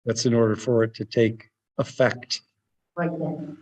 That's in order for it to take effect. Right then.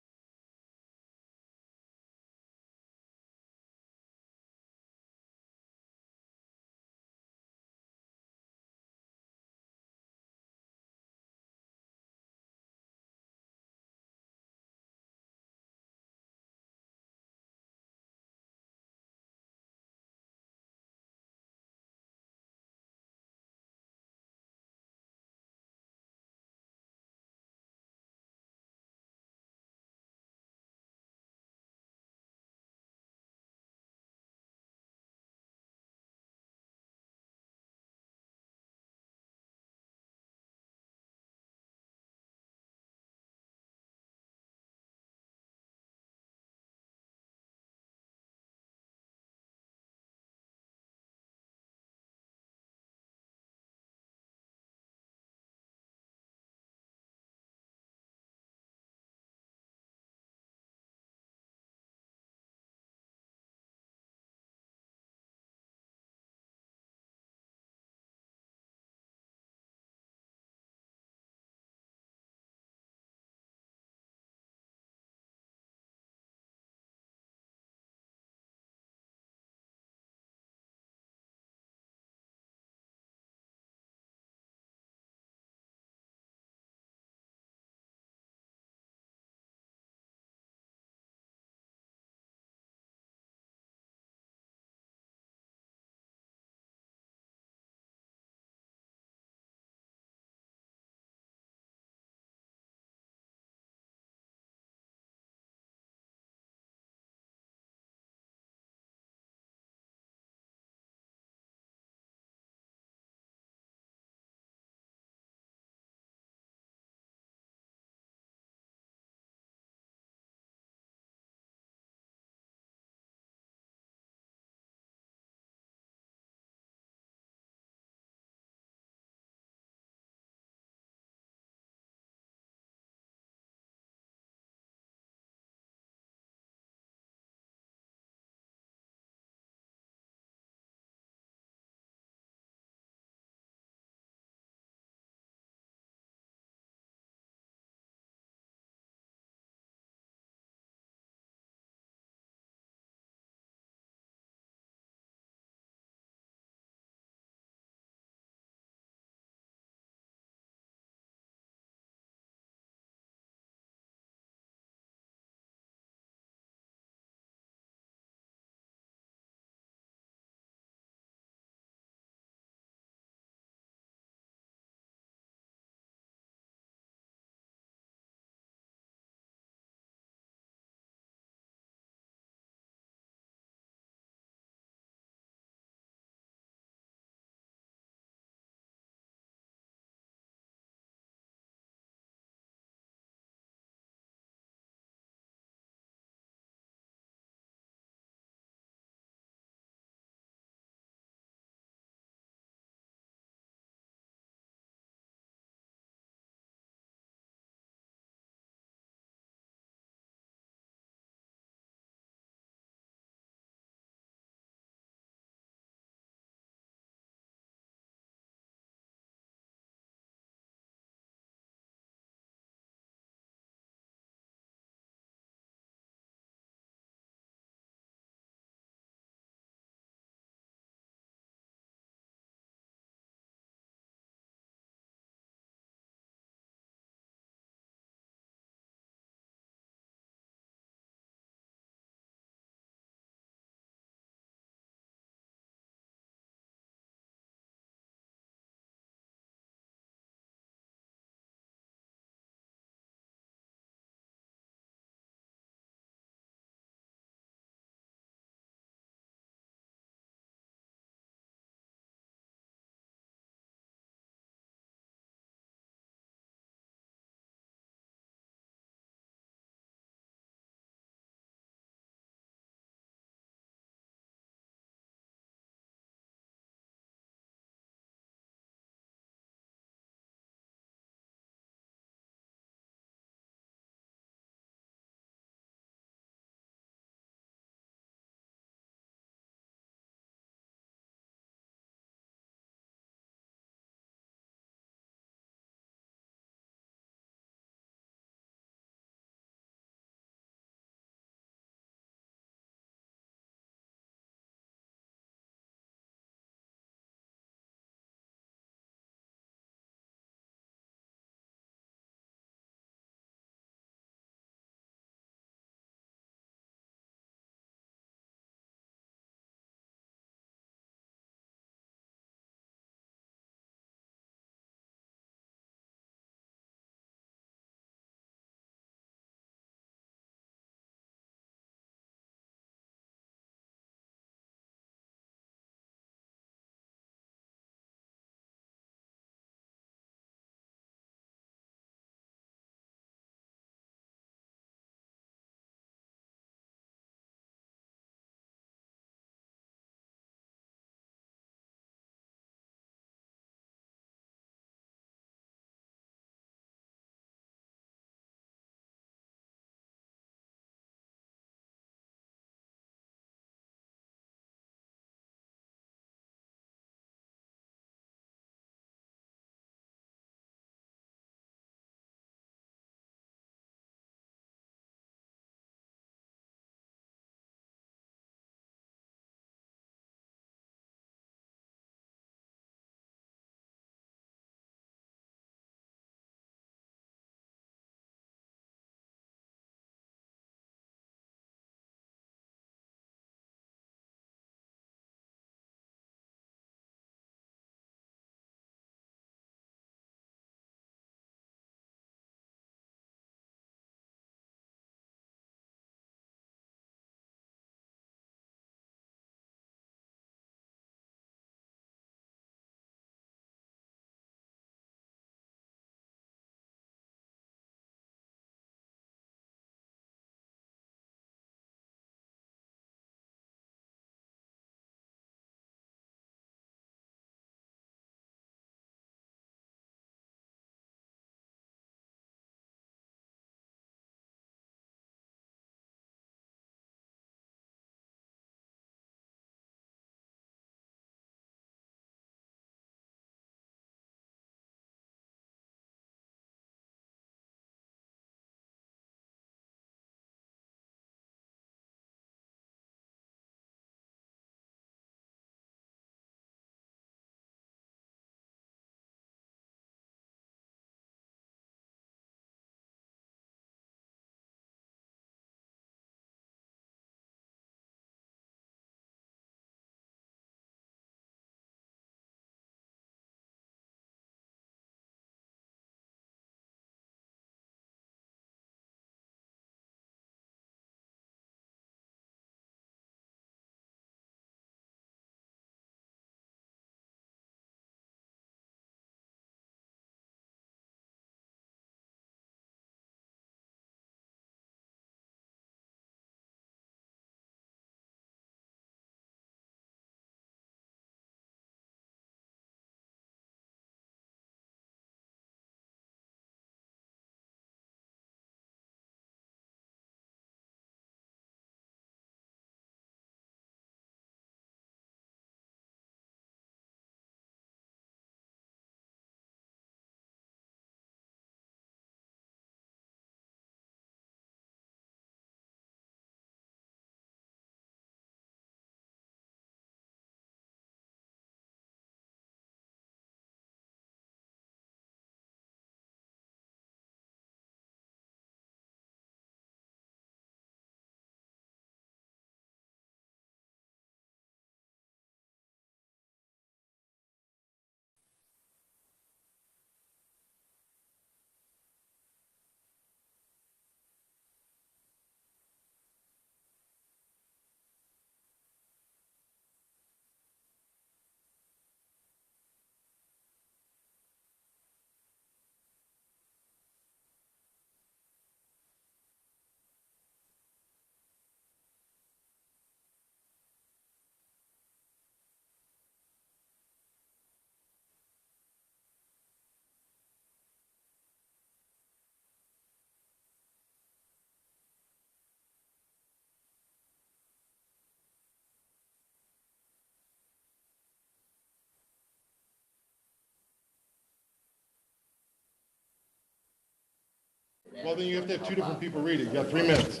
Well, then you have to have two different people read it. You got 3 minutes.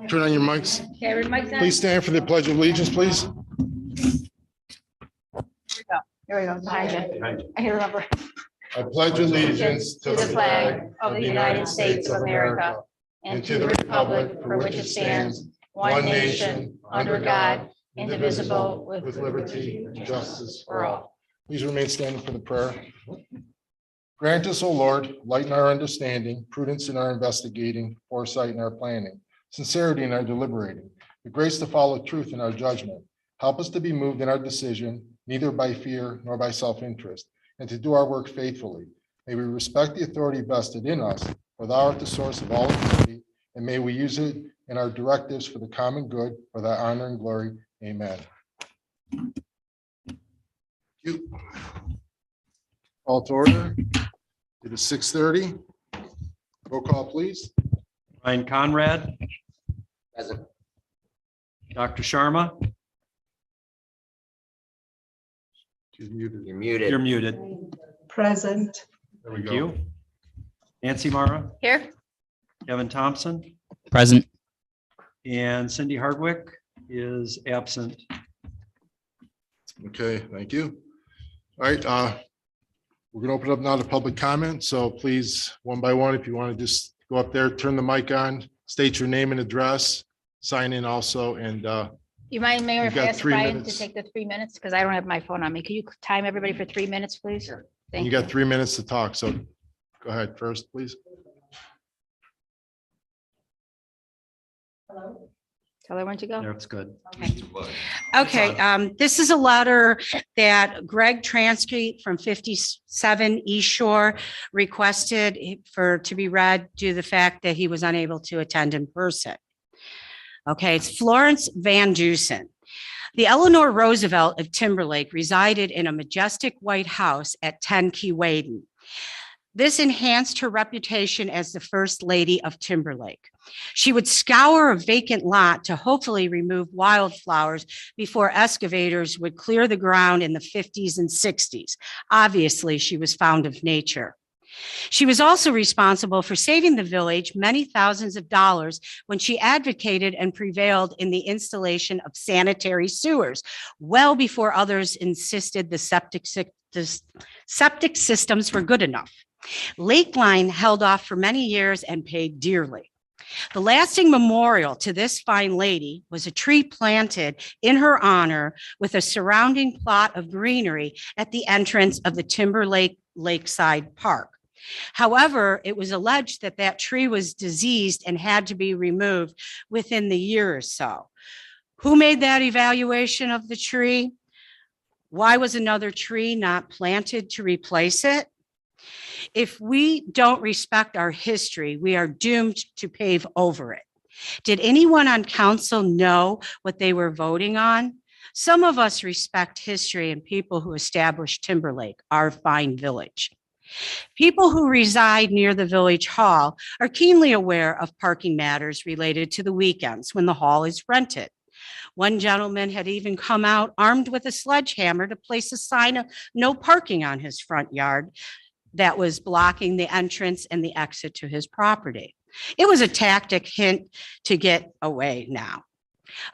Turn on your mics. Okay, everybody, mics on? Please stand for the Pledge of Allegiance, please. Here we go, behind you. I can remember. I pledge allegiance to the flag of the United States of America and to the republic for which it stands, one nation, under God, indivisible, with liberty and justice for all. Please remain standing for the prayer. Grant us, O Lord, lighten our understanding, prudence in our investigating, foresight in our planning, sincerity in our deliberating, the grace to follow truth in our judgment. Help us to be moved in our decision, neither by fear nor by self-interest, and to do our work faithfully. May we respect the authority vested in us, for thou art the source of all authority, and may we use it in our directives for the common good, for thy honor and glory. Amen. You. Call to order. It is 6:30. Roll call, please. Ryan Conrad, Present. Dr. Sharma, She's muted. You're muted. you're muted. Present. There we Thank go. you. Nancy Mara, Here, Kevin Thompson, Present. and Cindy Hardwick is absent. Okay, thank you. All right, we're gonna open up now to public comment. So please, one by one, if you want to just go up there, turn the mic on, state your name and address, sign in also, and you mind, Mayor, You've if I got ask 3 Brian to minutes. take the 3 minutes, because I don't have my phone on me. Can you time everybody for 3 minutes, please? Thank you you. got 3 minutes to talk. So go ahead first, please. Tell everyone to go. That's good. Okay, this is a letter that Greg Transky from 57 East Shore requested to be read due to the fact that he was unable to attend in person. Okay, it's Florence Van Dusen. The Eleanor Roosevelt of Timberlake resided in a majestic white house at 10 Keewaydin. This enhanced her reputation as the First Lady of Timberlake. She would scour a vacant lot to hopefully remove wildflowers before excavators would clear the ground in the 50s and 60s. Obviously, she was fond of nature. She was also responsible for saving the village many thousands of dollars when she advocated and prevailed in the installation of sanitary sewers, well before others insisted the septic systems were good enough. Lakeline held off for many years and paid dearly. The lasting memorial to this fine lady was a tree planted in her honor with a surrounding plot of greenery at the entrance of the Timberlake Lakeside Park. However, it was alleged that that tree was diseased and had to be removed within the year or so. Who made that evaluation of the tree? Why was another tree not planted to replace it? If we don't respect our history, we are doomed to pave over it. Did anyone on council know what they were voting on? Some of us respect history and people who established Timberlake, our fine village. People who reside near the village hall are keenly aware of parking matters related to the weekends when the hall is rented. One gentleman had even come out armed with a sledgehammer to place a sign of no parking on his front yard that was blocking the entrance and the exit to his property. It was a tactic hint to get away now.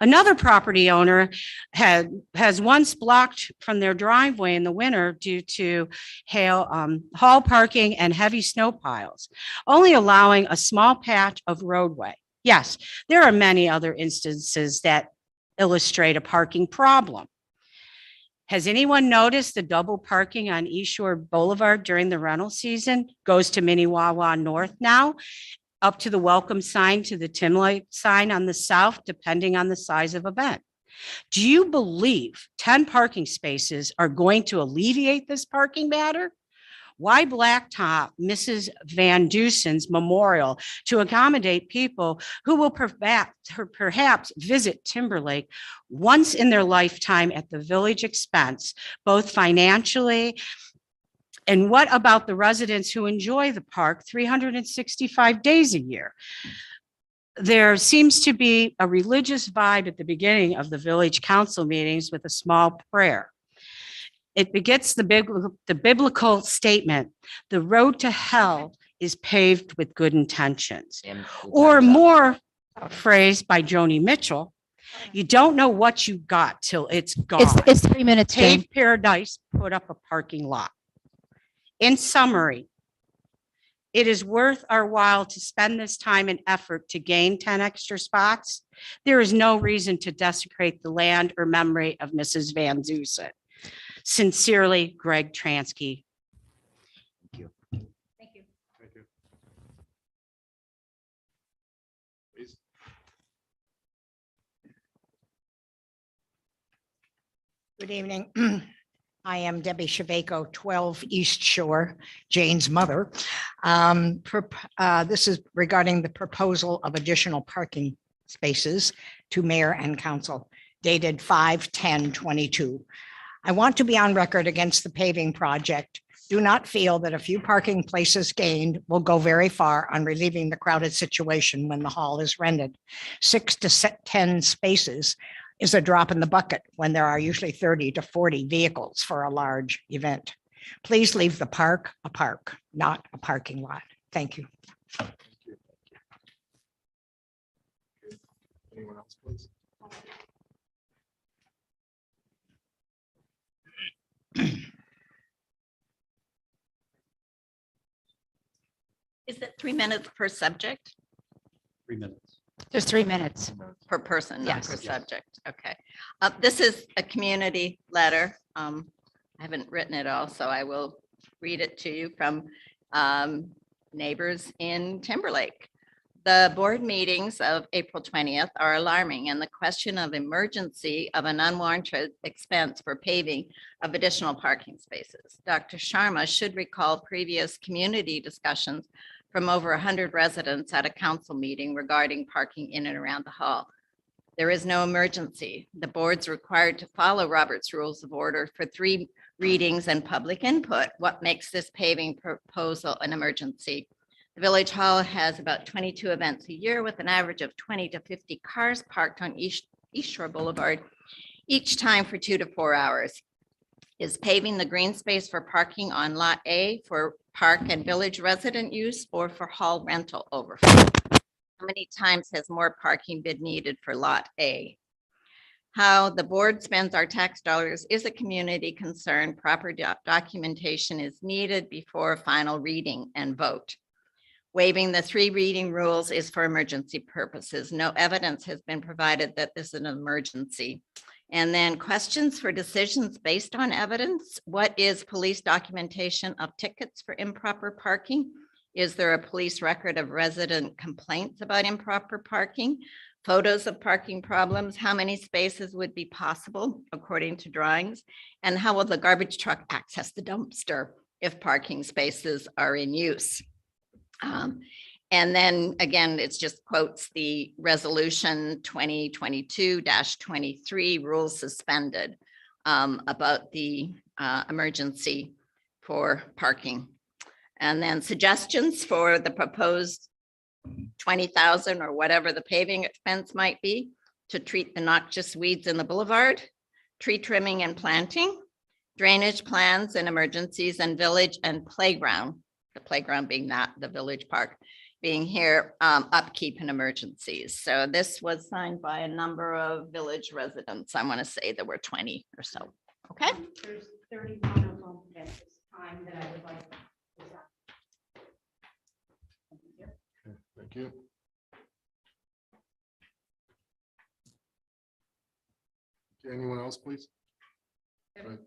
Another property owner has once blocked from their driveway in the winter due to hall parking and heavy snow piles, only allowing a small patch of roadway. Yes, there are many other instances that illustrate a parking problem. Has anyone noticed the double parking on East Shore Boulevard during the rental season? Goes to Minnewawa North now, up to the welcome sign to the Timberlake sign on the south, depending on the size of event. Do you believe 10 parking spaces are going to alleviate this parking matter? Why blacktop Mrs. Van Dusen's memorial to accommodate people who will perhaps visit Timberlake once in their lifetime at the village expense, both financially? And what about the residents who enjoy the park 365 days a year? There seems to be a religious vibe at the beginning of the village council meetings with a small prayer. It begets the biblical statement, the road to hell is paved with good intentions. Or more phrased by Joni Mitchell, you don't know what you got till it's gone. It's 3 minutes, Jane. Paved paradise, put up a parking lot. In summary, it is worth our while to spend this time and effort to gain 10 extra spots. There is no reason to desecrate the land or memory of Mrs. Van Zusen. Sincerely, Greg Transky. Thank you. Thank you. Please. Good evening. I am Debbie Shaveko, 12 East Shore, Jane's mother. This is regarding the proposal of additional parking spaces to mayor and council dated 5/10/22. I want to be on record against the paving project. Do not feel that a few parking places gained will go very far on relieving the crowded situation when the hall is rented. 6 to 10 spaces is a drop in the bucket when there are usually 30 to 40 vehicles for a large event. Please leave the park a park, not a parking lot. Thank you. Anyone else, please? Is it 3 minutes per subject? 3 minutes. Just 3 minutes. Per person, not Yes. per subject. Okay. This is a community letter. I haven't written it all, so I will read it to you from neighbors in Timberlake. The board meetings of April 20th are alarming, and the question of emergency of an unwarranted expense for paving of additional parking spaces. Dr. Sharma should recall previous community discussions from over 100 residents at a council meeting regarding parking in and around the hall. There is no emergency. The board's required to follow Robert's Rules of Order for 3 readings and public input. What makes this paving proposal an emergency? The Village Hall has about 22 events a year with an average of 20 to 50 cars parked on East Shore Boulevard, each time for 2 to 4 hours. Is paving the green space for parking on Lot A for park and village resident use or for hall rental overflow? How many times has more parking been needed for Lot A? How the board spends our tax dollars is a community concern. Proper documentation is needed before final reading and vote. Waiving the 3 reading rules is for emergency purposes. No evidence has been provided that this is an emergency. And then questions for decisions based on evidence. What is police documentation of tickets for improper parking? Is there a police record of resident complaints about improper parking? Photos of parking problems? How many spaces would be possible according to drawings? And how will the garbage truck access the dumpster if parking spaces are in use? And then again, it's just quotes the resolution 2022-23 rules suspended about the emergency for parking. And then suggestions for the proposed 20,000 or whatever the paving expense might be to treat the noxious weeds in the boulevard, tree trimming and planting, drainage plans and emergencies, and village and playground, the playground being not the village park, being here, upkeep and emergencies. So this was signed by a number of village residents. I want to say there were 20 or so. Okay. There's 31 of them at this time that I would like. Okay, thank you. Okay, anyone else, please? Go ahead.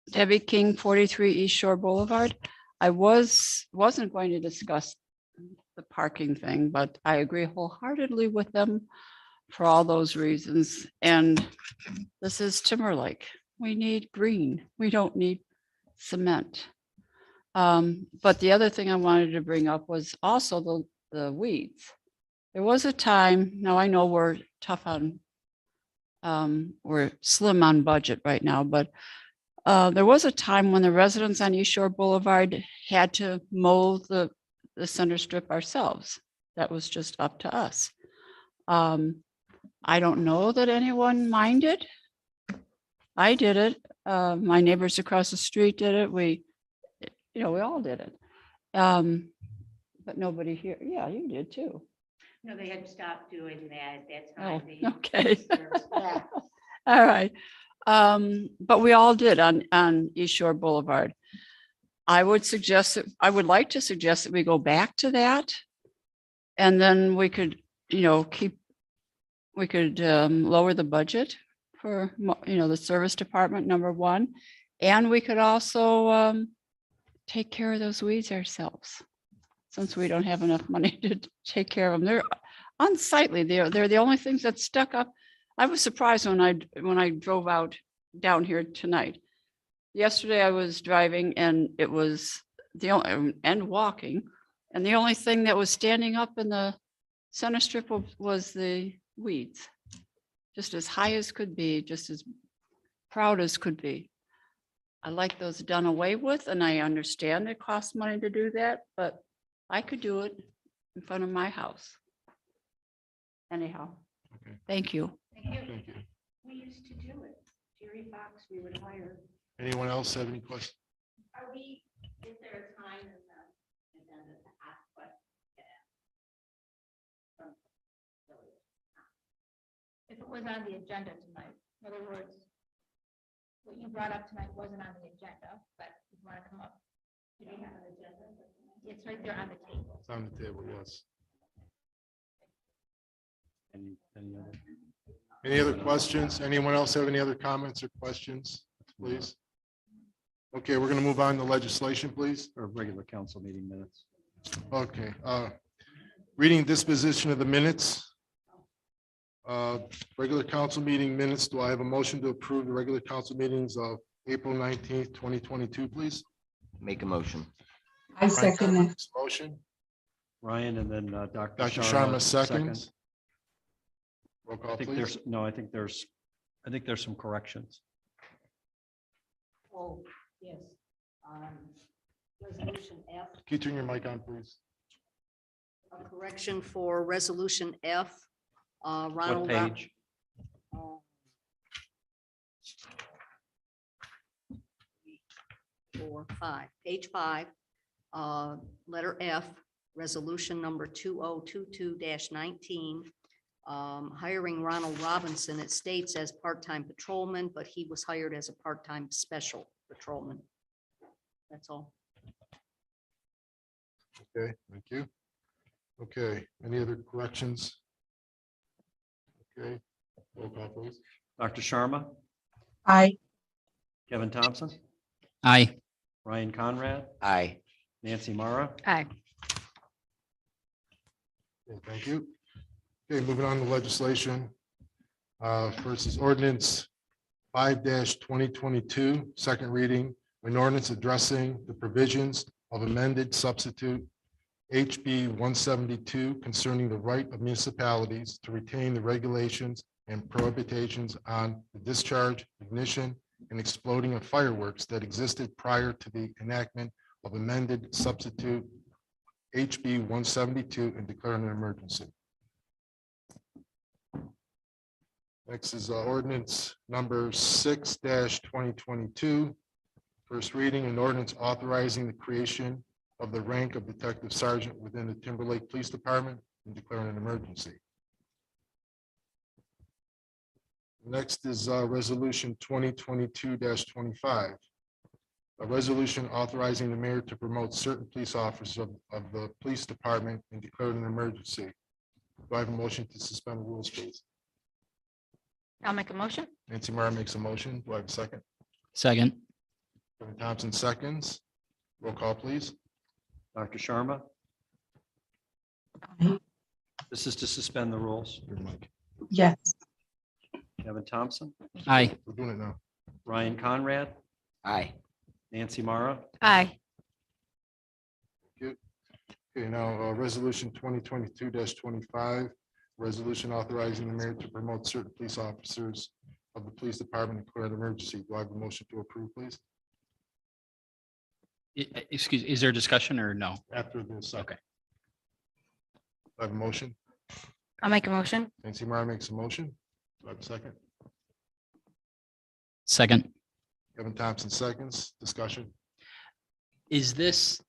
Debbie King, 43 East Shore Boulevard. I wasn't going to discuss the parking thing, but I agree wholeheartedly with them for all those reasons. And this is Timberlake. We need green. We don't need cement. But the other thing I wanted to bring up was also the weeds. There was a time, now I know we're tough on, we're slim on budget right now, but There was a time when the residents on East Shore Boulevard had to mow the center strip ourselves. That was just up to us. I don't know that anyone minded. I did it. My neighbors across the street did it. We all did it. But nobody here. Yeah, you did too. No, they had stopped doing that. That's Oh, okay. All right. But we all did on East Shore Boulevard. I would like to suggest that we go back to that. And then we could, lower the budget for, the service department, number one. And we could also take care of those weeds ourselves, since we don't have enough money to take care of them. They're unsightly. They're the only things that stuck up. I was surprised when I drove out down here tonight. Yesterday I was driving and it was walking, and the only thing that was standing up in the center strip was the weeds, just as high as could be, just as proud as could be. I like those done away with, and I understand it costs money to do that, but I could do it in front of my house. Anyhow, Okay. thank you. Thank you. We used to do it. Jerry Fox, we would hire. Anyone else have any questions? Is there a time in the agenda to ask questions? If it was on the agenda tonight, in other words, what you brought up tonight wasn't on the agenda, but if you want to come up. Do you have an agenda? It's right there on the table. It's on the table, yes. Any other questions? Anyone else have any other comments or questions, please? Okay, we're going to move on to legislation, please. Or regular council meeting minutes. Okay, reading disposition of the minutes. Regular council meeting minutes. Do I have a motion to approve the regular council meetings of April 19th, 2022, please? Make a motion. I second Ryan it. makes a motion. Ryan and then Dr. Dr. Sharma Sharma seconds. Roll call, I think please. I think there's some corrections. Oh, yes. Resolution F, Can you turn your mic on, please? a correction for Resolution F. What Ronald. page? 4, 5, page 5, letter F, resolution number 2022-19, hiring Ronald Robinson. It states as part-time patrolman, but he was hired as a part-time special patrolman. That's all. Okay, thank you. Okay, any other corrections? Okay, roll call, please. Dr. Sharma, Aye. Kevin Thompson, Aye. Ryan Conrad, Aye. Nancy Mara, Aye. Okay, thank you. Okay, moving on to legislation. First is ordinance 5-2022, second reading, an ordinance addressing the provisions of amended substitute HB 172 concerning the right of municipalities to retain the regulations and prohibitions on the discharge, ignition, and exploding of fireworks that existed prior to the enactment of amended substitute HB 172 and declaring an emergency. Next is ordinance number 6-2022. First reading, an ordinance authorizing the creation of the rank of detective sergeant within the Timberlake Police Department and declaring an emergency. Next is resolution 2022-25. A resolution authorizing the mayor to promote certain police officers of the police department and declare an emergency. Do I have a motion to suspend the rules, please? I'll make a motion. Nancy Mara makes a motion. Do I have a second? Second. Kevin Thompson seconds. Roll call, please. Dr. Sharma. Aye. This is to suspend the rules. Your mic. Yes. Kevin Thompson, Aye. We're doing it now. Ryan Conrad, Aye. Nancy Mara, Aye. Okay, now, resolution 2022-25, resolution authorizing the mayor to promote certain police officers of the police department and declare an emergency. Do I have a motion to approve, please? Excuse, is there discussion or no? After this. Okay. I have a motion. I'll make a motion. Nancy Meyer makes a motion. Do I have a second? Second. Kevin Thompson seconds. Discussion. Is this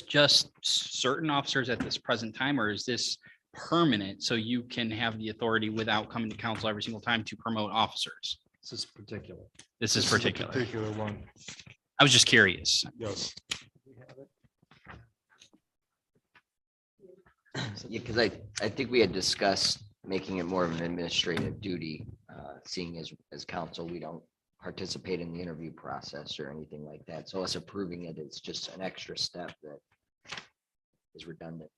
just certain officers at this present time, or is this permanent? So you can have the authority without coming to council every single time to promote officers? This is particular. This is a particular. Particular one. I was just curious. Yes. Yeah, because I think we had discussed making it more of an administrative duty, seeing as council, we don't participate in the interview process or anything like that. So us approving it is just an extra step that is redundant.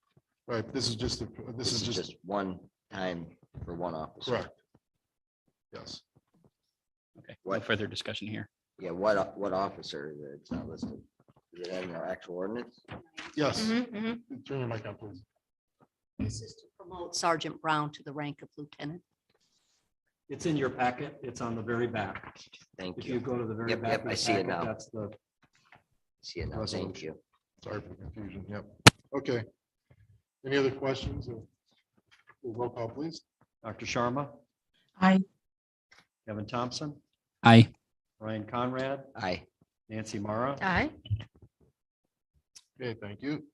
Right. This is just, this is just one time for one officer. correct. Yes. Okay, no further discussion here. Yeah, what officer is it? It's not listed. Is it in our actual ordinance? Yes. Mhm. Turn your mic on, please. This is to promote Sergeant Brown to the rank of lieutenant. It's in your packet. It's on the very back. Thank If you you. go to the very Yep, back. yep, of the I see it packet, now. That's the, See it now. Thank you. Sorry for the confusion. Yep. Okay. Any other questions? Roll call, please. Dr. Sharma, Aye. Kevin Thompson, Aye. Ryan Conrad, Aye. Nancy Mara. Aye. Okay, thank you.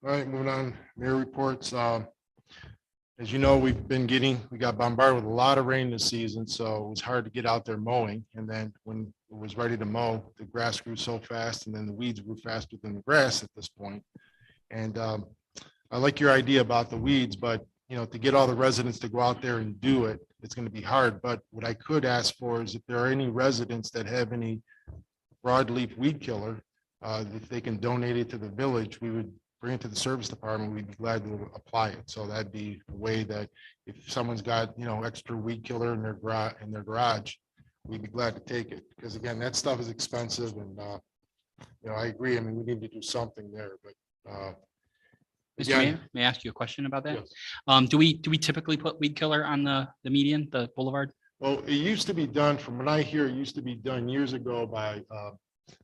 All right, moving on, mayor reports. As you know, we got bombarded with a lot of rain this season, so it was hard to get out there mowing. And then when it was ready to mow, the grass grew so fast, and then the weeds grew faster than the grass at this point. And I like your idea about the weeds, but to get all the residents to go out there and do it, it's going to be hard. But what I could ask for is if there are any residents that have any broadleaf weed killer, if they can donate it to the village, we would bring it to the service department. We'd be glad to apply it. So that'd be a way that if someone's got, extra weed killer in their garage, we'd be glad to take it. Because again, that stuff is expensive and, I agree. I mean, we need to do something there, but, Mr. again, Mayor, may I ask you a question about that? yes. Do we typically put weed killer on the median, the boulevard? Well, it used to be done, from what I hear, it used to be done years ago by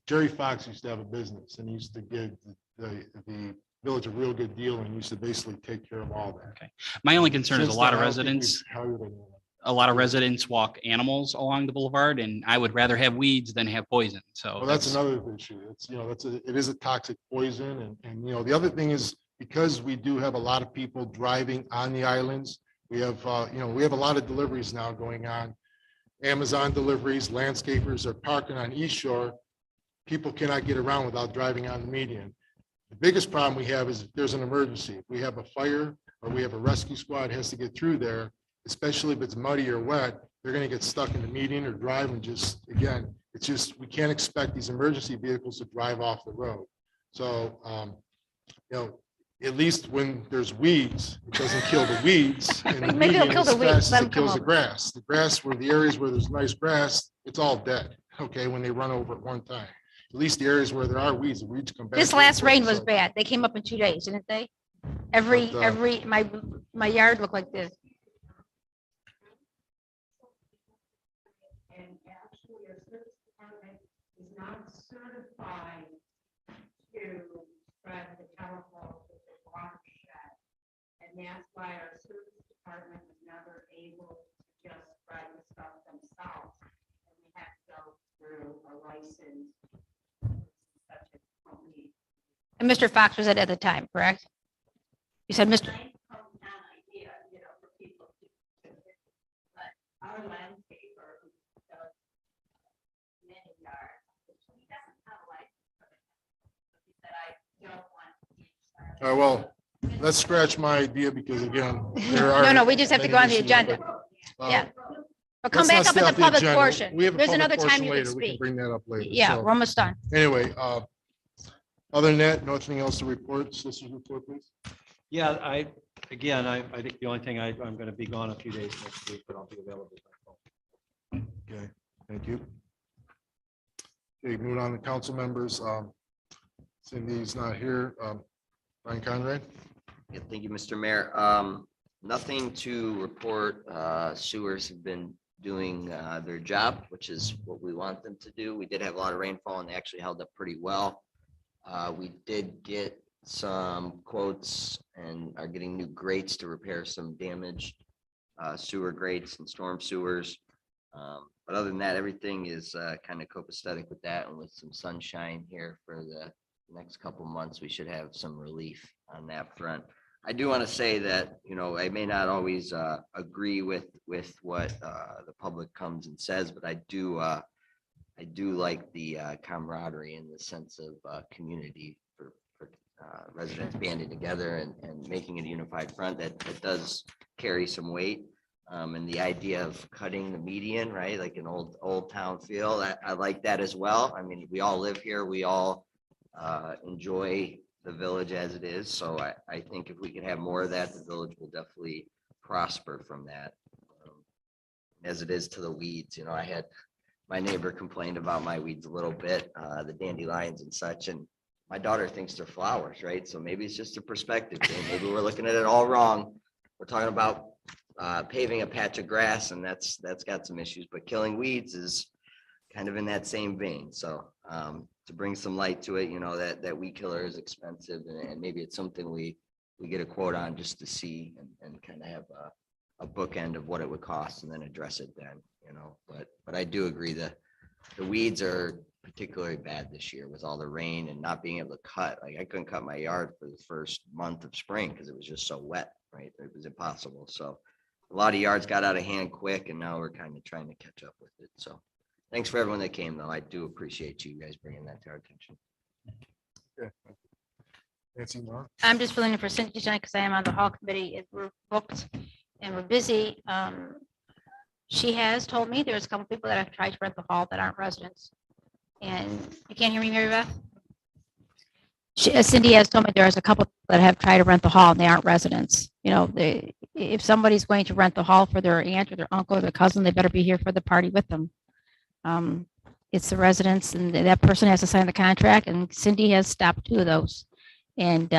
Jerry Fox used to have a business and he used to give the village a real good deal and used to basically take care of all that. Okay. My only concern is Since a lot then, of I don't think residents, we've hired anyone. a lot of residents walk animals along the boulevard, and I would rather have weeds than have poison. So Well, that's another issue. It's, it is a toxic poison. And, the other thing is because we do have a lot of people driving on the islands, we have a lot of deliveries now going on. Amazon deliveries, landscapers are parking on East Shore. People cannot get around without driving on the median. The biggest problem we have is if there's an emergency. If we have a fire or we have a rescue squad has to get through there, especially if it's muddy or wet, they're going to get stuck in the median or drive and again, we can't expect these emergency vehicles to drive off the road. So, at least when there's weeds, it doesn't kill the weeds. And the Maybe it'll median kill as the weeds, fast as let 'em it kills come the grass. The grass where the areas where there's nice grass, it's all dead. Okay, when they run over at one time. At least the areas where there are weeds, the weeds come back. This last rain was bad. They came up in 2 days, didn't they? My yard looked like this. And actually, our service department is not certified to spread the chemicals with the watershed. And that's why our service department was never able to just spread the stuff themselves. And we have to go through a license. Such a company. And Mr. Fox was it at the time, correct? You said Mr. Idea, for people to, but our landscaper who does many yards, he doesn't have a license. He said, I don't want. All right, well, let's scratch my idea because again, there are. No, we just have to many go on the issues, agenda. but, Yeah. But come let's back not up in stay the off public agenda. portion. We have a There's public another time portion you can later. We can speak. bring that up later. Yeah, So, we're almost done. Anyway, other than that, nothing else to report. Solicitor's report, please. yeah, I think the only thing I'm going to be gone a few days next week, but I'll be available by phone. Okay, thank you. Okay, moving on to council members. Cindy's not here. Brian Conrad. Yeah, thank you, Mr. Mayor. Nothing to report. Sewers have been doing their job, which is what we want them to do. We did have a lot of rainfall and they actually held up pretty well. We did get some quotes and are getting new grates to repair some damaged sewer grates and storm sewers. But other than that, everything is kind of copacetic with that, and with some sunshine here for the next couple months, we should have some relief on that front. I do want to say that, you know, I may not always agree with what the public comes and says, but I do like the camaraderie and the sense of community for residents banding together and making it a unified front. That does carry some weight. And the idea of cutting the median, right, like an old town feel, I like that as well. I mean, we all live here, we all enjoy the village as it is. So I think if we could have more of that, the village will definitely prosper from that. As it is to the weeds, you know, I had my neighbor complained about my weeds a little bit, the dandelions and such, and my daughter thinks they're flowers, right? So maybe it's just a perspective thing. Maybe we're looking at it all wrong. We're talking about paving a patch of grass, and that's got some issues, but killing weeds is kind of in that same vein. So to bring some light to it, you know, that weed killer is expensive, and maybe it's something we get a quote on just to see and kind of have a bookend of what it would cost and then address it then, you know. But I do agree that the weeds are particularly bad this year with all the rain and not being able to cut. Like I couldn't cut my yard for the first month of spring because it was just so wet, right? It was impossible. So a lot of yards got out of hand quick, and now we're kind of trying to catch up with it. So thanks for everyone that came, though. I do appreciate you guys bringing that to our attention. Yeah. Nancy, Mark? I'm just filling in for Cindy tonight because I am on the hall committee. We're booked and we're busy. She has told me there's a couple people that have tried to rent the hall that aren't residents. And you can't hear me, Mary Beth? Cindy has told me there's a couple that have tried to rent the hall and they aren't residents. You know, if somebody's going to rent the hall for their aunt or their uncle or their cousin, they better be here for the party with them. It's the residents, and that person has to sign the contract, and Cindy has stopped 2 of those. And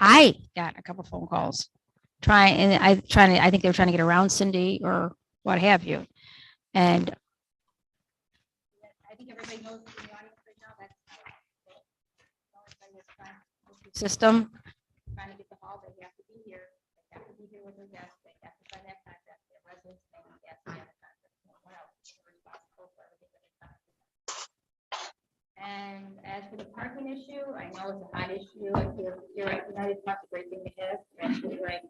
I got a couple phone calls I think they were trying to get around Cindy or what have you. And I think everybody knows in the audience right now that's system trying to get the hall. They have to be here. They have to be here with their guests. They have to sign that contract. Their residents, they have to sign the contract. No one else is responsible for everything that is done. And as for the parking issue, I know it's a hot issue. You're right. United Park's a great thing to have. You're absolutely right.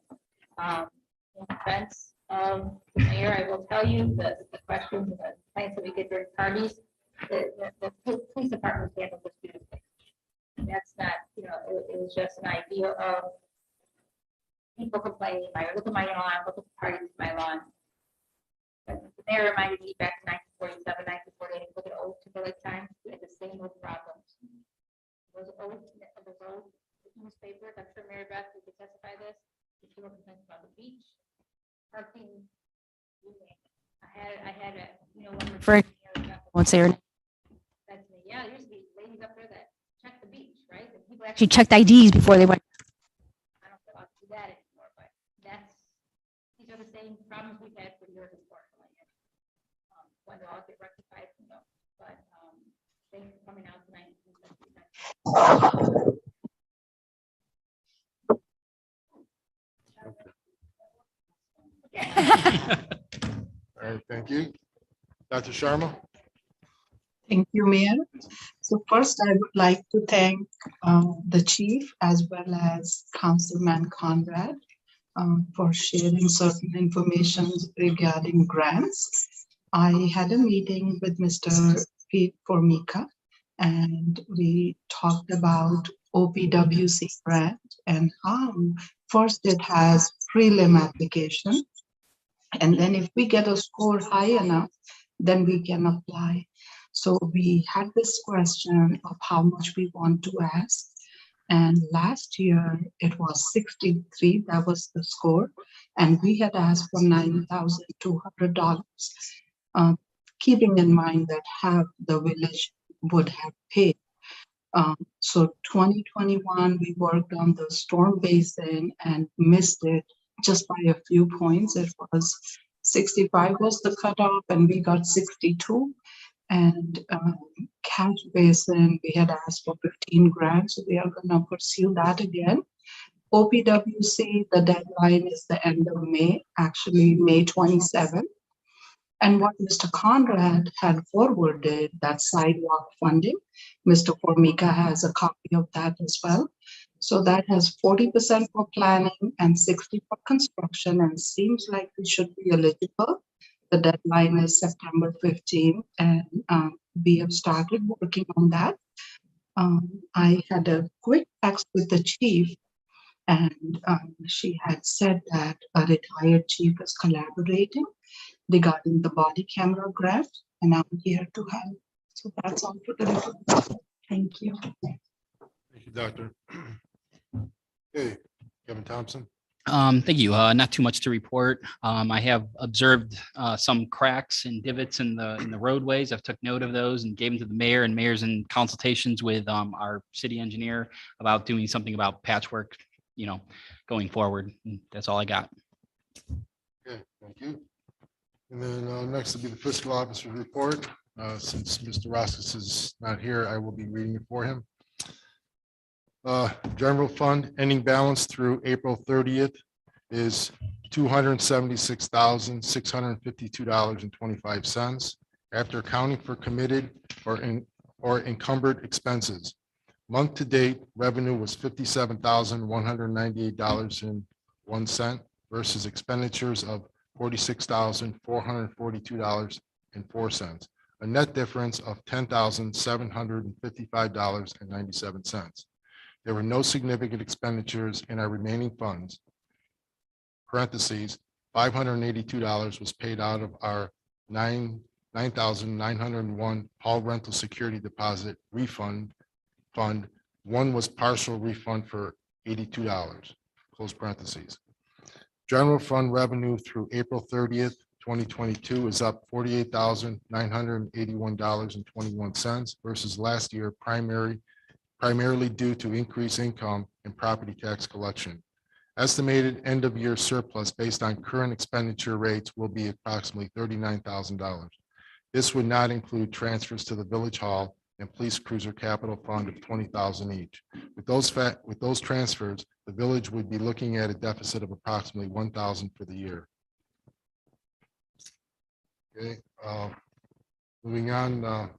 In defense of the mayor, I will tell you that the questions and the complaints that we get during parties, the police department handles this beautifully. That's not, you know, it was just an idea of people complaining, look at my lawn, look at the parties in my lawn. But the mayor reminded me back in 1947, 1948, look at old Timberlake times, we had the same old problems. Those old newspapers, I'm sure Mary Beth would testify this, if you were complaining about the beach, parking. I had a, you know, one referring to won't say her name. That's me. Yeah, there used to be ladies up there that check the beach, right? And people actually checked IDs before they went. I don't feel like do that anymore, but these are the same problems we've had for years before. When they'll all get rectified, you know. But thanks for coming out tonight. All right, thank you. Dr. Sharma? Thank you, Mayor. So first, I would like to thank the chief as well as Councilman Conrad for sharing certain information regarding grants. I had a meeting with Mr. Pete Formica, and we talked about OPWC grant and how first it has prelim application. And then if we get a score high enough, then we can apply. So we had this question of how much we want to ask. And last year it was 63, that was the score. And we had asked for $9,200, keeping in mind that half the village would have paid. So 2021, we worked on the storm basin and missed it just by a few points. It was 65 was the cutoff and we got 62. And catch basin, we had asked for 15 grand, so we are gonna pursue that again. OPWC, the deadline is the end of May, actually May 27th. And what Mr. Conrad had forwarded, that sidewalk funding, Mr. Formica has a copy of that as well. So that has 40% for planning and 60 for construction, and seems like we should be eligible. The deadline is September 15th, and we have started working on that. I had a quick text with the chief, and she had said that a retired chief is collaborating regarding the body camera grant, and I'm here to help. So that's all for the report. Thank you. Thank you, Doctor. Okay, Kevin Thompson. Thank you. Not too much to report. I have observed some cracks and divots in the roadways. I've took note of those and gave them to the mayor, and mayor's in consultations with our city engineer about doing something about patchwork, going forward. And that's all I got. Okay, thank you. And then next will be the fiscal officer's report. Since Mr. Roskis is not here, I will be reading it for him. General fund ending balance through April 30th is $276,652.25 after accounting for committed or encumbered expenses. Month to date, revenue was $57,198.01 versus expenditures of $46,442.04, a net difference of $10,755.97. There were no significant expenditures in our remaining funds. Parentheses, $582 was paid out of our $9,901 hall rental security deposit refund fund. One was partial refund for $82, close parentheses. General fund revenue through April 30th, 2022 is up $48,981.21 versus last year, primarily due to increased income and property tax collection. Estimated end of year surplus based on current expenditure rates will be approximately $39,000. This would not include transfers to the Village Hall and Police Cruiser Capital Fund of $20,000 each. With those transfers, the village would be looking at a deficit of approximately $1,000 for the year. Okay, moving on,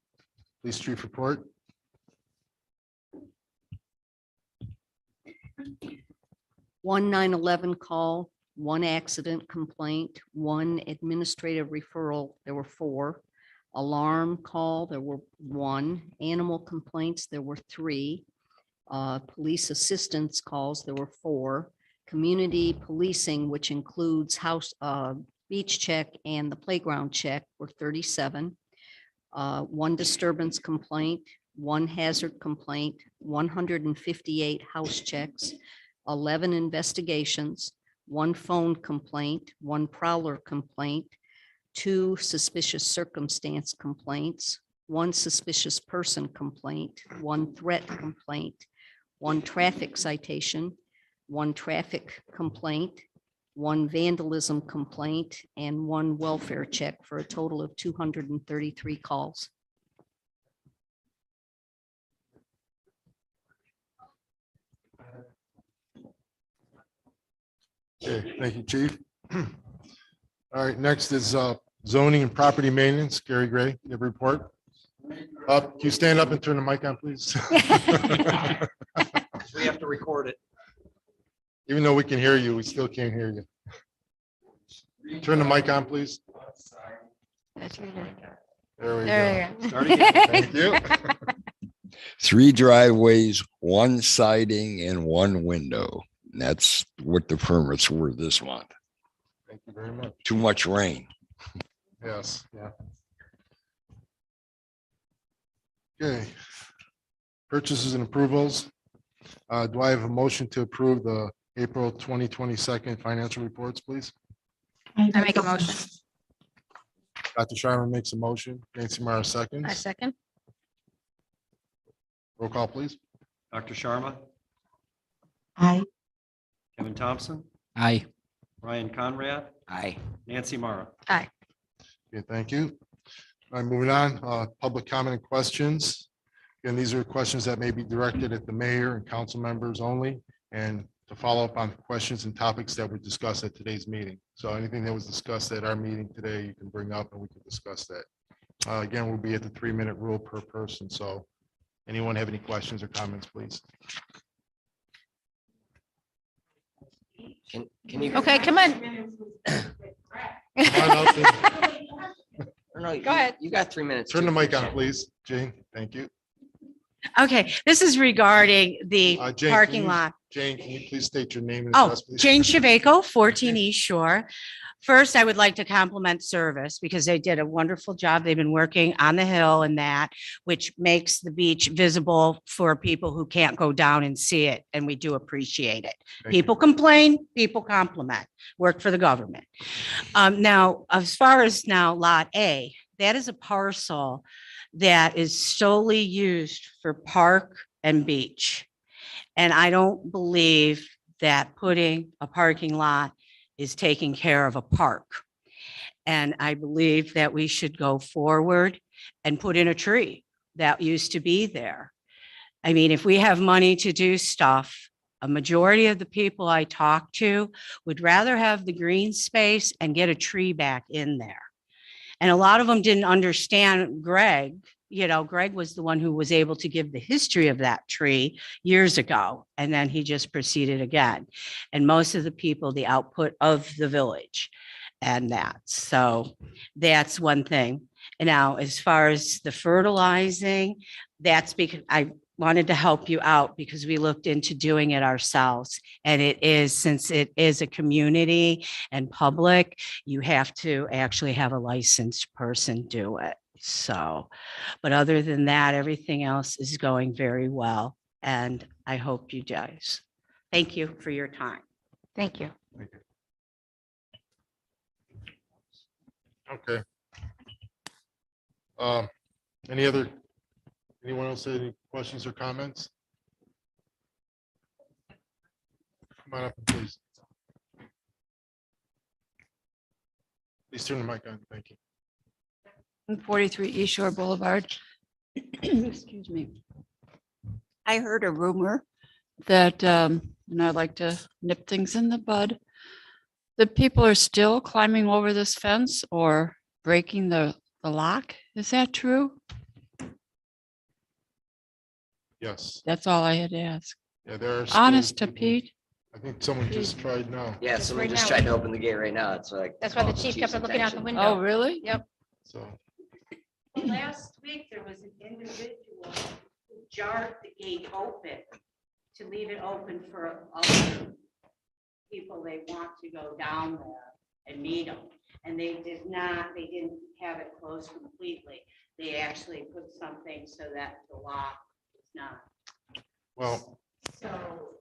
Police Chief report. One 911 call, one accident complaint, one administrative referral, there were 4. Alarm call, there were 1. Animal complaints, there were 3. Police assistance calls, there were 4. Community policing, which includes beach check and the playground check, were 37. 1 disturbance complaint, 1 hazard complaint, 158 house checks, 11 investigations, 1 phone complaint, 1 prowler complaint, 2 suspicious circumstance complaints, 1 suspicious person complaint, 1 threat complaint, 1 traffic citation, 1 traffic complaint, 1 vandalism complaint, and 1 welfare check for a total of 233 calls. Okay, thank you, Chief. All right, next is zoning and property maintenance. Gary Gray, you have a report. Can you stand up and turn the mic on, please? We have to record it. Even though we can hear you, we still can't hear you. Turn the mic on, please. There we go. Start again. Thank you. 3 driveways, 1 siding and 1 window. And that's what the permits were this month. Thank you very much. Too much rain. Yes, yeah. Okay. Purchases and approvals. Do I have a motion to approve the April 2022 financial reports, please? I make a motion. Dr. Sharma makes a motion. Nancy Mara I seconds. second. Roll call, please. Dr. Sharma, Aye. Kevin Thompson, Aye. Ryan Conrad, Aye. Nancy Mara. Okay, thank you. All right, moving on, public comment and questions. Again, these are questions that may be directed at the mayor and council members only, and to follow up on questions and topics that were discussed at today's meeting. So anything that was discussed at our meeting today, you can bring up and we can discuss that. Again, we'll be at the 3-minute rule per person. So anyone have any questions or comments, please? Can you? Okay, come on. Come on up and No, Go ahead. You got 3 minutes. turn the too. mic on, please. Jane, thank you. Okay, this is regarding the Jane, can parking you- lot. Jane, can you please state your name and Oh, address, please? Jane Shavako, 14 East Shore. First, I would like to compliment Service because they did a wonderful job. They've been working on the hill and that, which makes the beach visible for people who can't go down and see it. And we do appreciate it. Thank you. People complain, people compliment, work for the government. Now, as far as now Lot A, that is a parcel that is solely used for park and beach. And I don't believe that putting a parking lot is taking care of a park. And I believe that we should go forward and put in a tree that used to be there. I mean, if we have money to do stuff, a majority of the people I talk to would rather have the green space and get a tree back in there. And a lot of them didn't understand Greg. You know, Greg was the one who was able to give the history of that tree years ago. And then he just proceeded again. And most of the people, the output of the village and that. So that's one thing. And now, as far as the fertilizing, that's because I wanted to help you out because we looked into doing it ourselves. And it is, since it is a community and public, you have to actually have a licensed person do it. So, but other than that, everything else is going very well. And I hope you guys. Thank you for your time. Thank you. Okay. Anyone else have any questions or comments? Come on up, please. Please turn the mic on. Thank you. 43 East Shore Boulevard. Excuse me. I heard a rumor that, and I like to nip things in the bud, that people are still climbing over this fence or breaking the lock. Is that true? Yes. That's all I had to ask. Yeah, there are. still Honest to people- Pete. I think someone just tried now. Yeah, Just someone right just now. tried to open the gate right now. It's like. That's why the chief kept on looking out the window. Oh, really? Yep. So, Last week, there was an individual who jarred the gate open to leave it open for other people they want to go down there and meet them. And they didn't have it closed completely. They actually put something so that the lock is not. well, So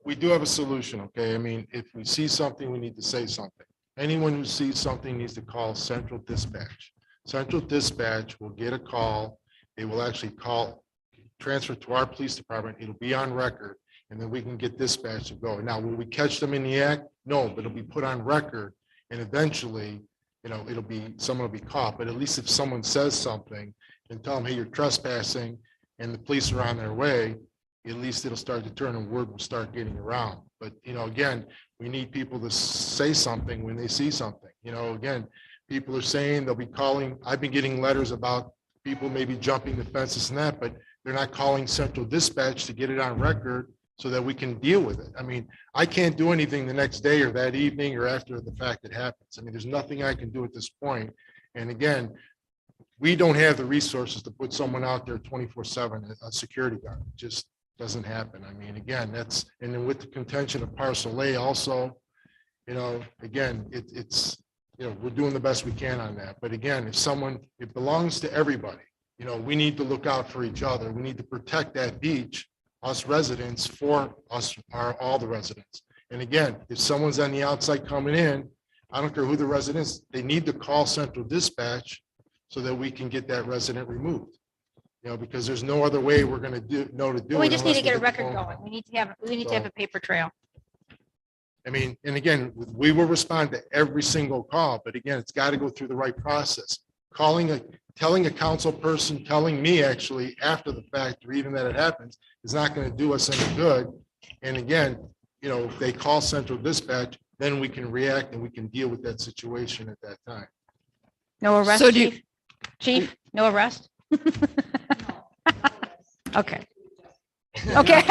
we do have a solution, okay? I mean, if we see something, we need to say something. Anyone who sees something needs to call Central Dispatch. Central Dispatch will get a call. They will actually call, transfer to our police department. It'll be on record, and then we can get dispatch to go. Now, will we catch them in the act? No, but it'll be put on record, and eventually, you know, someone will be caught. But at least if someone says something and tell them, hey, you're trespassing, and the police are on their way, at least it'll start to turn and word will start getting around. But, you know, again, we need people to say something when they see something. You know, again, people are saying they'll be calling. I've been getting letters about people maybe jumping the fences and that, but they're not calling Central Dispatch to get it on record so that we can deal with it. I mean, I can't do anything the next day or that evening or after the fact it happens. I mean, there's nothing I can do at this point. And again, we don't have the resources to put someone out there 24/7, a security guard. It just doesn't happen. I mean, again, that's, and then with the contention of parcel A also, you know, again, it's, you know, we're doing the best we can on that. But again, if someone, it belongs to everybody. You know, we need to look out for each other. We need to protect that beach, us residents, for us, all the residents. And again, if someone's on the outside coming in, I don't care who the resident is, they need to call Central Dispatch so that we can get that resident removed. You know, because there's no other way we're gonna do it. We just need to unless get a the record phone going. call. We need to have a paper trail. I mean, and again, we will respond to every single call, but again, it's got to go through the right process. Telling a council person, telling me actually after the fact, or even that it happens, is not going to do us any good. And again, you know, if they call central dispatch, then we can react and we can deal with that situation at that time. No arrest, So do you- chief? Chief, no arrest? Okay. Okay.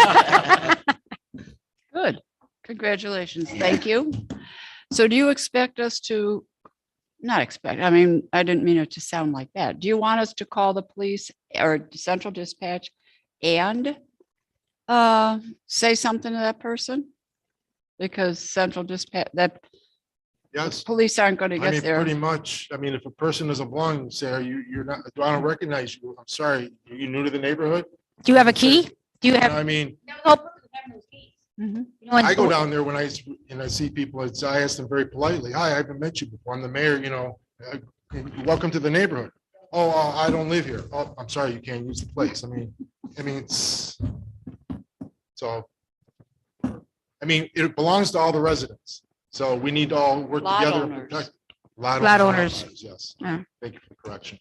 Good. Congratulations. Thank you. So do you expect us to, not expect, I mean, I didn't mean it to sound like that. Do you want us to call the police or central dispatch and say something to that person? Because central dispatch, that Yes. police aren't going to I get mean, there. pretty much. I mean, if a person doesn't belong, say, you're not, I don't recognize you. I'm sorry. Are you new to the neighborhood? Do you have a key? Do you You know, have? I mean, Mhm. I go down there when I see people, I ask them very politely, hi, I haven't met you before. I'm the mayor, you know, welcome to the neighborhood. Oh, I don't live here. Oh, I'm sorry, you can't use the place. I mean, it's, so, I mean, it belongs to all the residents. So we need to all work Lot together. and owners. protect. Lot owners. Yes. Yeah. Thank you for the correction.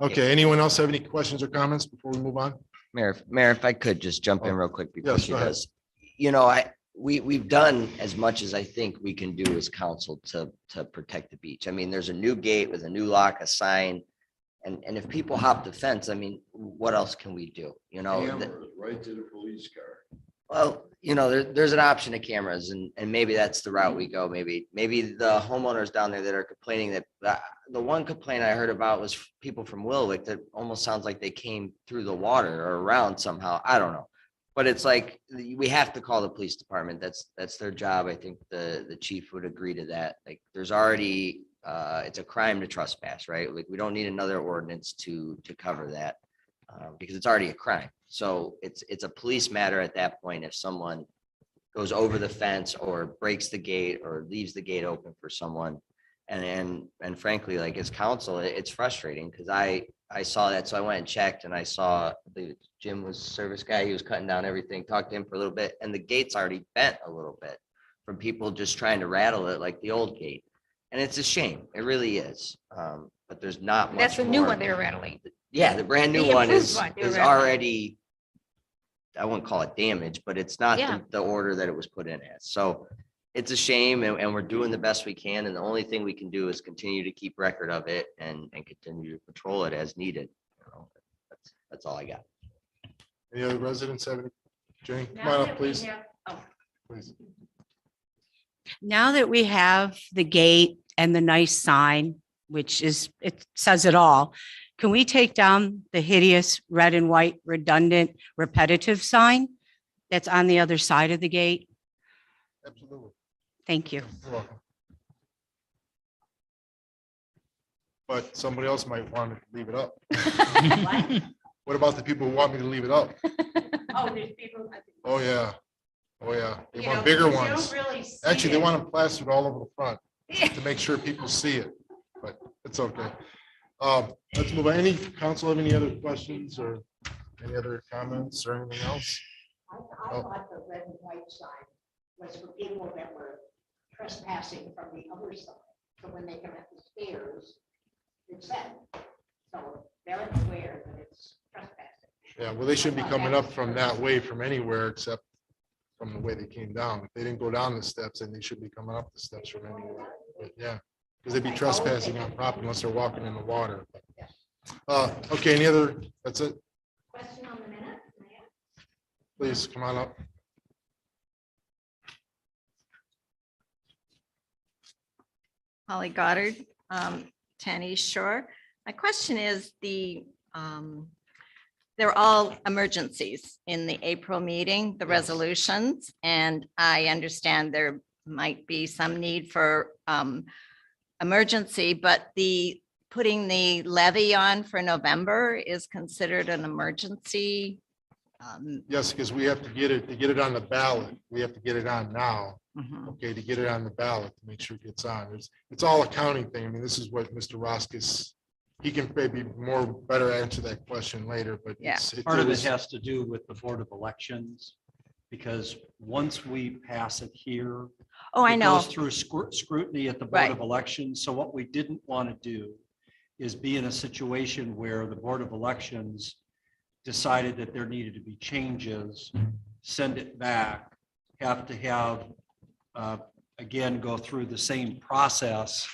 Okay, anyone else have any questions or comments before we move on? Mayor, if I could just jump in real quick before Yes, she go ahead. does. You know, we've done as much as I think we can do as council to protect the beach. I mean, there's a new gate with a new lock, a sign. And if people hop the fence, I mean, what else can we do? You know? Right to the police car. Well, you know, there's an option of cameras and maybe that's the route we go. Maybe the homeowners down there that are complaining that the one complaint I heard about was people from Wilwick that almost sounds like they came through the water or around somehow. I don't know. But it's like, we have to call the police department. That's their job. I think the chief would agree to that. Like there's already, it's a crime to trespass, right? Like we don't need another ordinance to cover that because it's already a crime. So it's a police matter at that point. If someone goes over the fence or breaks the gate or leaves the gate open for someone. And frankly, like as council, it's frustrating because I saw that. So I went and checked and I saw Jim was service guy. He was cutting down everything, talked to him for a little bit and the gate's already bent a little bit from people just trying to rattle it like the old gate. And it's a shame. It really is. But there's not much. That's the new more. one they were rattling. Yeah, the brand new The one improved is one, they were is rattling. already, I wouldn't call it damaged, but it's not Yeah. the order that it was put in as. So it's a shame and we're doing the best we can. And the only thing we can do is continue to keep record of it and continue to patrol it as needed. You know, that's all I got. Any other residents have any? Jane, come on up, please. Please. Now that we have the gate and the nice sign, which is, it says it all, can we take down the hideous red and white redundant repetitive sign that's on the other side of the gate? Absolutely. Thank you. You're welcome. But somebody else might want to leave it up. What about the people who want me to leave it up? Oh, there's people. Oh, yeah. Oh, yeah. They want bigger ones. Actually, they want them plastered all over the front to make sure people see it, but it's okay. Let's move on. Any council have any other questions or any other comments or anything else? I thought the red and white sign was for people that were trespassing from the other side. So when they come up the stairs, it's that. So they're aware that it's trespassing. Yeah, well, they shouldn't be coming up from that way from anywhere except from the way they came down. If they didn't go down the steps, then they should be coming up the steps from anywhere. But yeah, because they'd be trespassing on property unless they're walking in the water. Okay, any other, that's it? Question on the minute? Please come on up. Holly Goddard, 10 East Shore. My question is they're all emergencies in the April meeting, the resolutions, and I understand there might be some need for emergency, but putting the levy on for November is considered an emergency. Yes, because we have to get it on the ballot. We have to get it on now. Mhm. Okay, to get it on the ballot, to make sure it gets on. It's all accounting thing. I mean, this is what Mr. Roskis, he can maybe better answer that question later, but Yeah. it's Part of it has to do with the Board of Elections Because once we pass it here, Oh, I it know. goes through scrutiny at the Board of Elections. So what we didn't want to do is be in a situation where the Board of Elections decided that there needed to be changes, send it back, have to have, again, go through the same process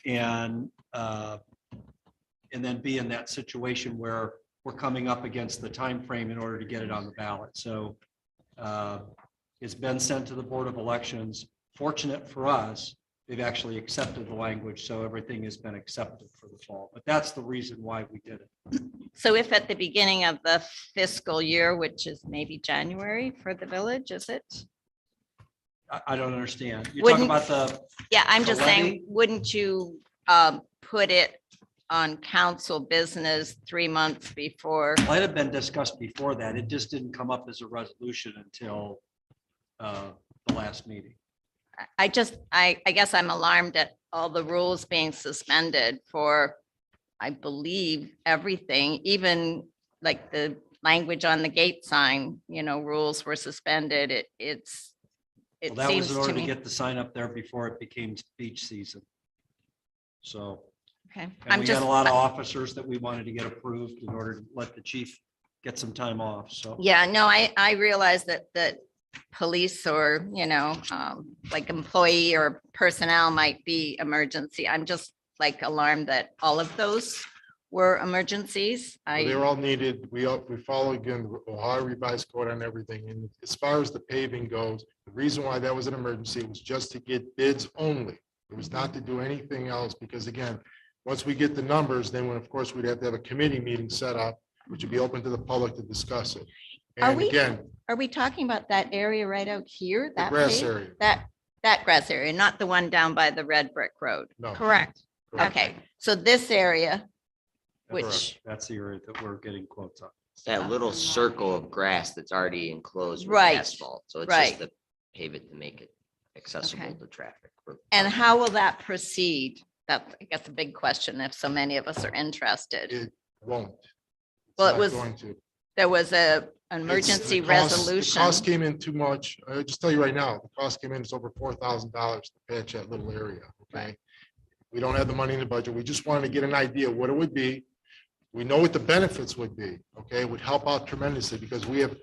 and then be in that situation where we're coming up against the time frame in order to get it on the ballot. So it's been sent to the Board of Elections. Fortunate for us, they've actually accepted the language, so everything has been accepted for the fall. But that's the reason why we did it. So if at the beginning of the fiscal year, which is maybe January for the village, is it? I don't understand. You're talking Wouldn't- about the, Yeah, I'm The just saying, levy? wouldn't you put it on council business 3 months before? might have been discussed before that. It just didn't come up as a resolution until the last meeting. I guess I'm alarmed at all the rules being suspended for, I believe, everything, even like the language on the gate sign, rules were suspended. Well, It that seems was in to order to me. get the sign up there before it became beach season. So, Okay, and I'm we just, had a lot of officers that we wanted to get approved in order to let the chief get some time off. So. yeah, no, I realize that police or, like employee or personnel might be emergency. I'm just like alarmed that all of those were emergencies. They were all needed. We follow again the Ohio Revised Code on everything. And as far as the paving goes, the reason why that was an emergency was just to get bids only. It was not to do anything else because again, once we get the numbers, then of course we'd have to have a committee meeting set up, which would be open to the public to discuss it. Are And we- again, Are we talking about that area right out here? the That grass paved- area, That grass area, not the one down by the red brick road? no. Correct. Correct. Okay, so this area, Correct. which, That's the area that we're getting quotes on. It's that little circle of grass that's already enclosed with Right, asphalt. So it's right. just to pave it to make it accessible Okay. to traffic. and how will that proceed? That's, I guess, a big question if so many of us are interested. It won't. It's Well, it not was going to. There was an It's- emergency the cost- resolution. The cost came in too much. I'll just tell you right now, the cost came in, it's over $4,000 to patch that little area, okay? We don't have the money in the budget. We just wanted to get an idea of what it would be. We know what the benefits would be, okay? It would help out tremendously because we have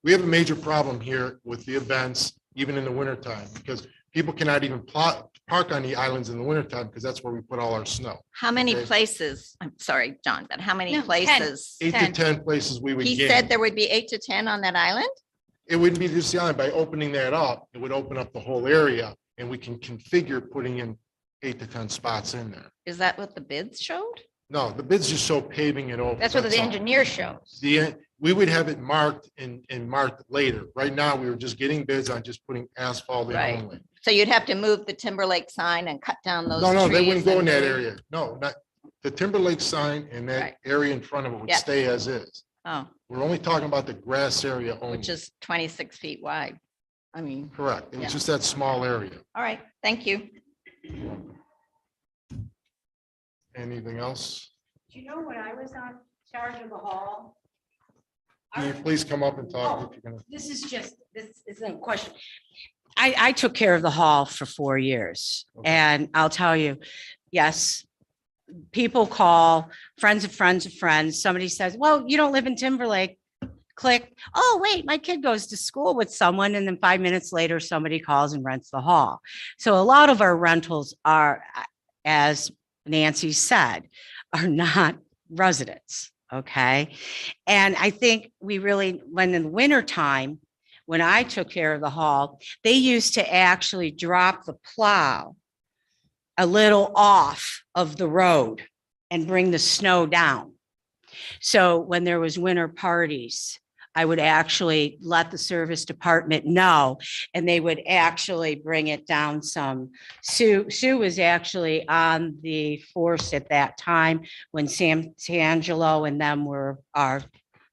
a major problem here with the events, even in the wintertime, because people cannot even park on the islands in the wintertime because that's where we put all our snow. How many Okay. places, I'm sorry, John, but how many No, 10. places? 8 to 10 places we would He gain. said there would be 8 to 10 on that island? It wouldn't be just the island. By opening that up, it would open up the whole area and we can configure putting in 8 to 10 spots in there. Is that what the bids showed? No, the bids just show paving it over. That's what the all. engineer shows. We would have it marked and marked later. Right now, we were just getting bids on just putting asphalt in Right. only. So you'd have to move the Timberlake sign and cut down those No, they wouldn't trees go in and that move- area. No, not, the Timberlake sign and Right. that area in front of it would Yeah. stay as is. Oh, We're only talking about the grass area only. which is 26 feet wide. I mean, Correct. It Yeah. was just that small area. all right, thank you. Anything else? Do you know when I was on charge of the hall? Can you please come up and talk if you're gonna? This isn't a question. I took care of the hall for 4 years Okay. and I'll tell you, yes, people call, friends of friends of friends. Somebody says, well, you don't live in Timberlake. Click. Oh, wait, my kid goes to school with someone. And then 5 minutes later, somebody calls and rents the hall. So a lot of our rentals are, as Nancy said, are not residents. Okay. And I think we really, when in the wintertime, when I took care of the hall, they used to actually drop the plow a little off of the road and bring the snow down. So when there was winter parties, I would actually let the service department know, and they would actually bring it down some. Sue was actually on the force at that time when Sam Tangelo and them were our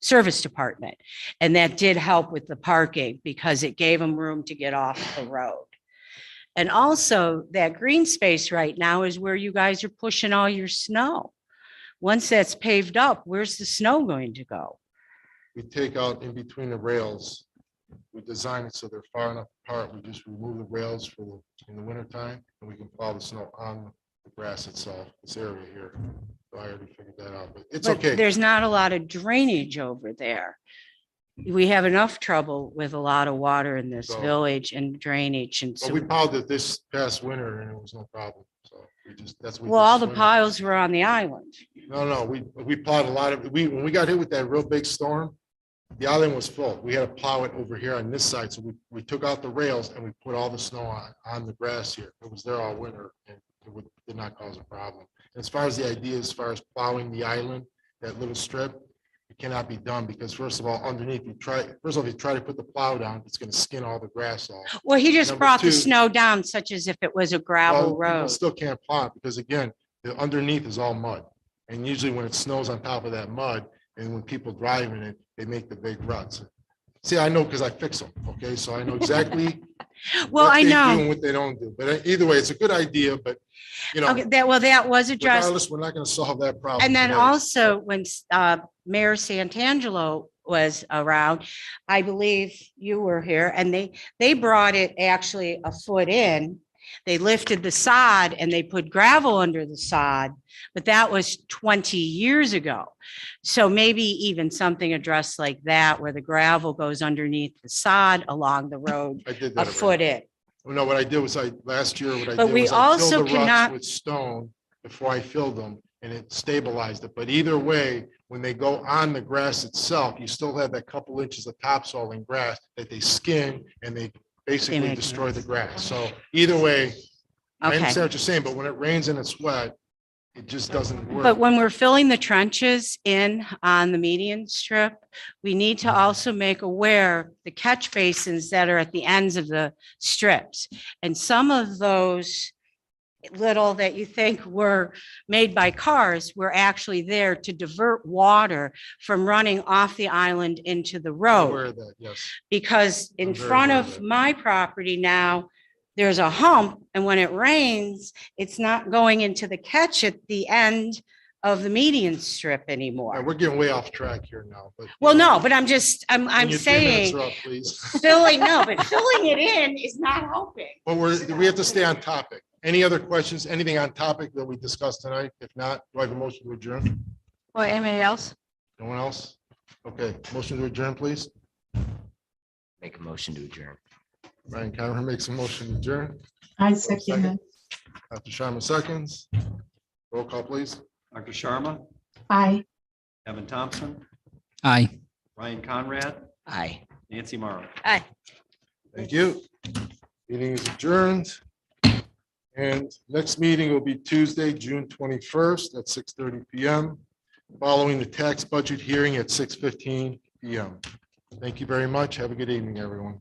service department. And that did help with the parking because it gave them room to get off the road. And also that green space right now is where you guys are pushing all your snow. Once that's paved up, where's the snow going to go? We take out in between the rails we designed it so they're far enough apart. We just remove the rails for in the winter time, and we can plow the snow on the grass itself, this area here. So I already figured that out, but it's But okay. there's not a lot of drainage over there. We have enough trouble with a lot of water in this So- village and drainage and But we so. plowed it this past winter and it was no problem. So we just, that's. what we Well, did all this the winter. piles were on the island. No, we plowed a lot of, when we got hit with that real big storm, the island was full. We had to plow it over here on this side. So we took out the rails and we put all the snow on the grass here. It was there all winter and did not cause a problem. As far as the idea, as far as plowing the island, that little strip, it cannot be done because first of all, underneath, if you try to put the plow down, it's going to skin all the grass off. Well, he just Number brought the two- snow down such as if it was a gravel Well, people road. still can't plow it because again, the underneath is all mud. And usually when it snows on top of that mud and when people drive in it, they make the big ruts. See, I know because I fix them, okay? So I know exactly Well, what I they do know. and what they don't do. But either way, it's a good idea, but you know, Okay, that was addressed. regardless, we're not going to solve that problem. And then today. also when Mayor Santangelo was around, I believe you were here and they brought it actually a foot in. They lifted the sod and they put gravel under the sod, but that was 20 years ago. So maybe even something addressed like that where the gravel goes underneath the sod along the road I did a that already. foot in. Well, no, what I did was last year, what I But did we was I also filled the cannot- ruts with stone before I filled them and it stabilized it. But either way, when they go on the grass itself, you still have that couple inches of topsoil and grass that they skin and they basically make destroy the grass. So either way, I Okay. understand what you're saying, but when it rains and it's wet, it just doesn't work. But when we're filling the trenches in on the median strip, we need to also make aware the catch basins that are at the ends of the strips. And some of those little that you think were made by cars were actually there to divert water from running off the island into the I'm road. aware of that, yes. Because in I'm very front aware of of that. my property now, there's a hump, and when it rains, it's not going into the catch at the end of the median strip Yeah, anymore. we're getting way off track here now, but. Well, no, but I'm when I'm your 3 minutes saying, are up, please. filling it in is not helping. But we have to stay on topic. Any other questions, anything on topic that we discussed tonight? If not, do I have a motion to adjourn? Or anybody else? No one else? Okay, motion to adjourn, please. Make a motion to adjourn. Ryan Cameron makes a motion to adjourn. I second it. Dr. Sharma seconds. Roll call, please. Dr. Sharma, Aye. Evan Thompson, Aye. Ryan Conrad, Aye. Nancy Morrow. Aye. Thank you. Meeting is adjourned. And next meeting will be Tuesday, June 21st at 6:30 PM, following the tax budget hearing at 6:15 PM. Thank you very much. Have a good evening, everyone.